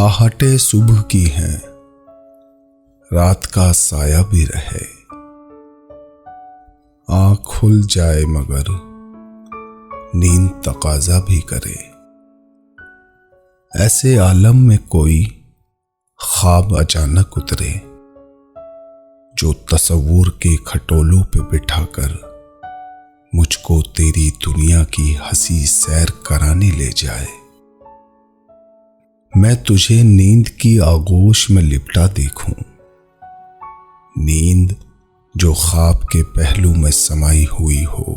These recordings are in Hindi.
आहटें सुबह की हैं, रात का साया भी रहे। आँख खुल जाए मगर नींद तकाजा भी करे। ऐसे आलम में कोई ख्वाब अचानक उतरे, जो तसव्वुर के खटोलों पे बिठाकर मुझको तेरी दुनिया की हंसी सैर कराने ले जाए। मैं तुझे नींद की आगोश में लिपटा देखूं, नींद जो ख्वाब के पहलू में समाई हुई हो,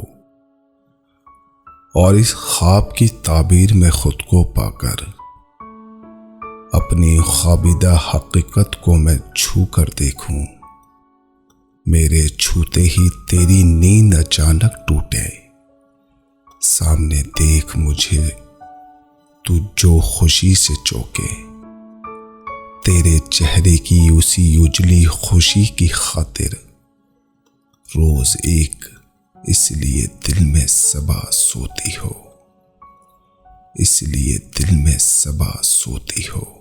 और इस ख्वाब की ताबीर में खुद को पाकर अपनी ख्वाबिदा हकीकत को मैं छू कर देखूं। मेरे छूते ही तेरी नींद अचानक टूटे। सामने देख मुझे तू जो खुशी से चौंके, तेरे चेहरे की उसी उजली खुशी की खातिर रोज एक इसलिए दिल में सबा सोती हो, इसलिए दिल में सबा सोती हो।